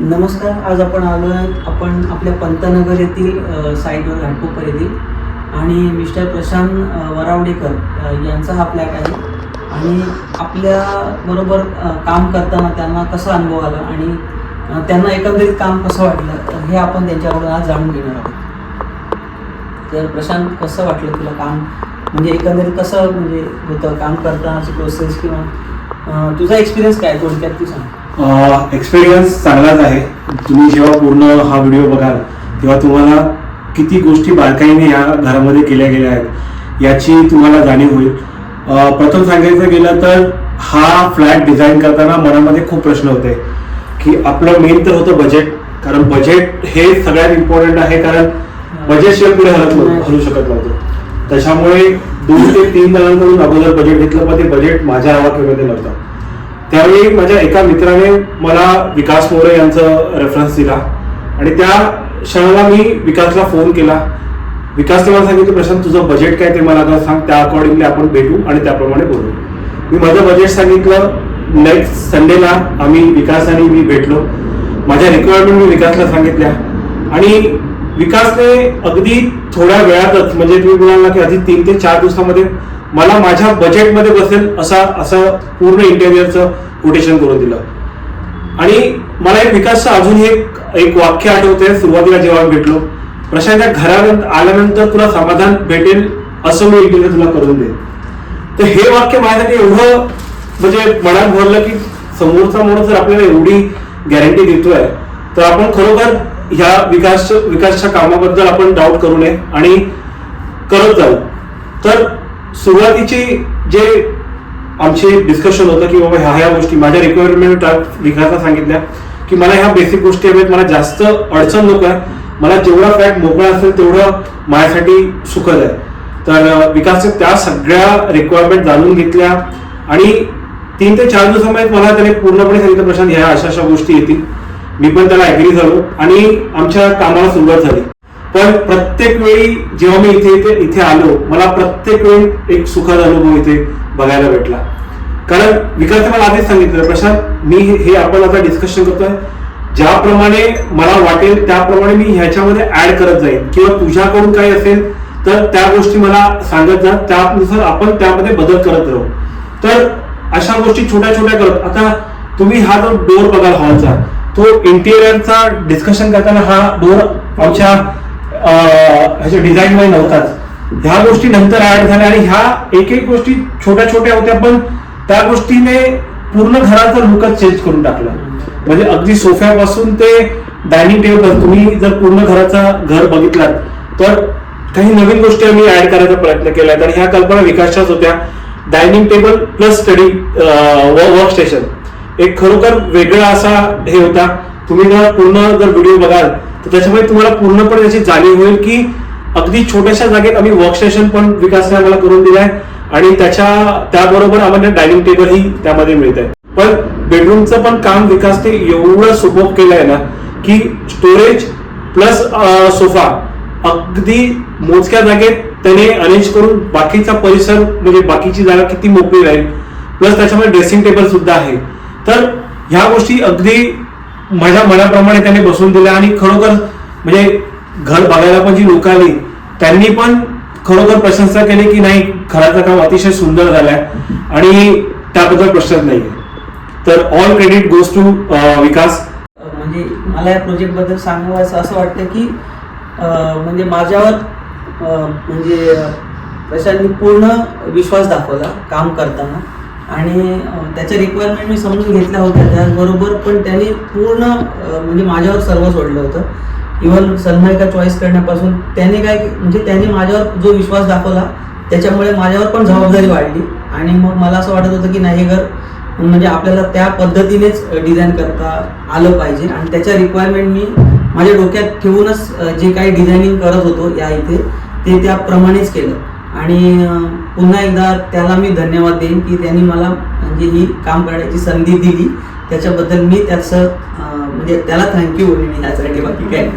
नमस्कार. आज आपण आलो आहे आपण आपल्या पंतनगर येथील साईटवर घाटकोपर येथील आणि मिस्टर प्रशांत वरावडेकर यांचा हा फ्लॅट आहे आणि आपल्याबरोबर काम करताना त्यांना कसा अनुभव आला आणि त्यांना एकंदरीत काम कसं वाटलं हे आपण त्यांच्याकडून आज जाणून घेणार आहोत. तर प्रशांत, कसं वाटलं तुला काम, म्हणजे एकंदरीत कसं म्हणजे होतं काम करतानाची प्रोसेस किंवा तुझा एक्सपिरियन्स काय थोडक्यात तू सांग. एक्सपिरियन्स चांगलाच आहे. तुम्ही जेव्हा पूर्ण हा व्हिडिओ बघाल तेव्हा तुम्हाला किती गोष्टी बारकाईने या घरामध्ये केल्या गेल्या आहेत याची तुम्हाला जाणीव होईल. प्रथम सांगायचं गेलं तर हा फ्लॅट डिझाईन करताना मनामध्ये खूप प्रश्न होते की आपलं मेन तर होतं बजेट, कारण बजेट हे सगळ्यात इम्पॉर्टंट आहे, कारण बजेटशिवाय पुढे हलू शकत नव्हतं. त्याच्यामुळे 2 ते 3 जणांकडून अगोदर बजेट घेतलं, पण ते बजेट माझ्या आवाक्यामध्ये नव्हतं. त्यावेळी माझ्या एका मित्राने मला विकास मोरे यांचं रेफरन्स दिला आणि त्या क्षणाला मी विकासला फोन केला. विकासने मला सांगितलं, प्रशांत तुझं बजेट काय ते मला सांग, त्या अकॉर्डिंगली आपण भेटू आणि त्याप्रमाणे बोलू. मी माझं बजेट सांगितलं. नेक्स्ट संडेला आम्ही विकास आणि मी भेटलो. माझ्या रिक्वायरमेंट मी विकासला सांगितल्या आणि विकासने अगदी थोड्या वेळातच, म्हणजे तुम्ही बोलाल की आधी 3 ते 4 दिवसामध्ये मला माझ्या बजेटमध्ये बसेल असं पूर्ण इंटेरियरचं कोटेशन करून दिलं. आणि मला एक विकासचं अजून एक वाक्य आठवतंय. सुरुवातीला जेव्हा भेटलो, प्रशांतच्या घरात आल्यानंतर तुला समाधान भेटेल असं मी इंटेरियर तुला करून देईन. तर हे वाक्य माझ्यासाठी एवढं म्हणजे मनात भरलं की समोरचा माणूस जर आपल्याला एवढी गॅरंटी देतोय तर आपण खरोखर ह्या विकासच्या कामाबद्दल आपण डाऊट करू नये आणि करत जाऊ. तर सुरुवातीची जे आमचे डिस्कशन होतं की बाबा ह्या गोष्टी माझ्या रिक्वायरमेंट विकासला सांगितल्या की मला ह्या बेसिक गोष्टी हव्यात, मला जास्त अडचण नको आहे, मला जेवढा फ्लॅट मोकळा असेल तेवढं माझ्यासाठी सुखद आहे. तर विकासने त्या सगळ्या रिक्वायरमेंट जाणून घेतल्या आणि 3 ते 4 दिवसामध्ये मला त्याने पूर्णपणे सांगितलं, प्रशांत ह्या अशा गोष्टी येतील. मी पण त्याला ऍग्री झालो आणि आमच्या कामाला सुरुवात झाली. पण प्रत्येक वेळी जेव्हा मी इथे आलो, मला प्रत्येक वेळी एक सुखद अनुभव इथे बघायला भेटला. कारण विकासने मला आधीच सांगितलं, प्रशांत मी हे आपण आता डिस्कशन करतोय, ज्याप्रमाणे मला वाटेल त्याप्रमाणे मी ह्याच्यामध्ये ऍड करत जाईन किंवा तुझ्याकडून काही असेल तर त्या गोष्टी मला सांगत जा, त्यानुसार आपण त्यामध्ये बदल करत राहू. तर अशा गोष्टी छोट्या छोट्या करत, आता तुम्ही हा जो डोर बघाल हॉलचा, तो इंटिरियरचा डिस्कशन करताना हा डोर आमच्या ह्याच्या डिझाईन मध्ये नव्हताच. ह्या गोष्टी नंतर ऍड झाल्या आणि ह्या एक गोष्टी छोट्या छोट्या होत्या, पण त्या गोष्टीने पूर्ण घराचा लुकच चेंज करून टाकला. म्हणजे अगदी सोफ्यापासून ते डायनिंग टेबल, तुम्ही जर पूर्ण घर बघितलात तर काही नवीन गोष्टी आम्ही ऍड करायचा प्रयत्न केला आणि ह्या कल्पना विकासच्याच होत्या. Dining table plus study work station एक खरोखर वेगळा असा हे होता. तुम्ही जर व्हिडिओ बघाल तर त्याच्यामध्ये तुम्हाला पूर्णपणे त्याची जाणीव होईल की अगदी छोट्याशा जागेत आम्ही वर्कस्टेशन पण विकासने आम्हाला करून दिलाय आणि त्याबरोबर आम्हाला डायनिंग टेबल ही त्यामध्ये मिळत आहे. पण बेडरूमचं पण काम विकासने एवढं सुबक केलंय ना की स्टोरेज प्लस सोफा अगदी मोजक्या जागेत त्याने अरेंज करून बाकीचा परिसर, म्हणजे बाकीची जागा किती मोकळी राहील, प्लस त्याच्यामध्ये ड्रेसिंग टेबल सुद्धा आहे. तर ह्या गोष्टी अगदी माझ्या मनाप्रमाणे त्याने बसवून दिल्या आणि खरोखर म्हणजे घर बघायला पण जी लोक आली त्यांनी पण खरोखर प्रशंसा केली की नाही, घराचं काम अतिशय सुंदर झालंय आणि त्याबद्दल प्रश्नच नाहीये. तर ऑल क्रेडिट गोज टू विकास. म्हणजे मला या प्रोजेक्ट बद्दल सांगायचं असं वाटतं की म्हणजे माझ्यावर म्हणजे प्रशांतनी पूर्ण विश्वास दाखवला काम करताना आणि त्याच्या रिक्वायरमेंट मी समजून घेतल्या होत्या त्याचबरोबर, पण त्यांनी पूर्ण म्हणजे माझ्यावर सर्व सोडलं होतं. इव्हन सनमायका चॉईस करण्यापासून त्यांनी माझ्यावर जो विश्वास दाखवला त्याच्यामुळे माझ्यावर पण जबाबदारी वाढली आणि मग मला असं वाटत होतं की नाही, हे घर म्हणजे आपल्याला त्या पद्धतीनेच डिझाईन करता आलं पाहिजे आणि त्याच्या रिक्वायरमेंट मी माझ्या डोक्यात ठेवूनच जे काही डिझायनिंग करत होतो या इथे ते त्याप्रमाणेच केलं. आणि पुन्हा एकदा त्याला मी धन्यवाद देईन की त्यांनी मला म्हणजे ही काम करण्याची संधी दिली, त्याच्याबद्दल मी त्याचं म्हणजे त्याला थँक्यू बोलेन ह्यासाठी, बाकी काय.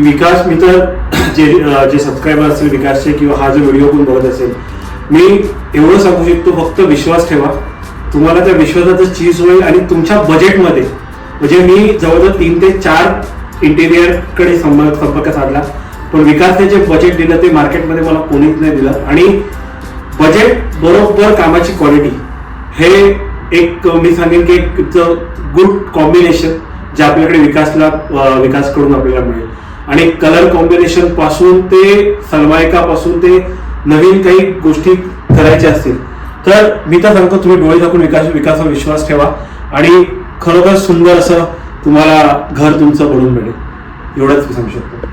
विकास मी तर जे सबस्क्रायबर असतील विकासचे किंवा हा जो व्हिडिओ कोण बघत असेल, मी एवढं सांगू शकतो, फक्त विश्वास ठेवा. तुम्हाला त्या विश्वासाचं चीज होईल आणि तुमच्या बजेटमध्ये, म्हणजे मी जवळजवळ 3 ते 4 इंटेरियरकडे संपर्क साधला, पण विकासने जे बजेट दिलं ते मार्केटमध्ये मला कोणीच नाही दिलं. आणि बजेट बरोबर कामाची क्वालिटी हे एक मी सांगेन की एक गुड कॉम्बिनेशन जे आपल्याकडे विकासकडून आपल्याला मिळेल. आणि कलर कॉम्बिनेशन पासून ते सलमायकापासून ते नवीन काही गोष्टी करायच्या असतील तर मी तर सांगतो तुम्ही डोळे झाकून विकासावर विश्वास ठेवा आणि खरोखर सुंदर असं तुम्हाला घर तुमचं बनवून मिळेल. एवढंच मी सांगू शकतो.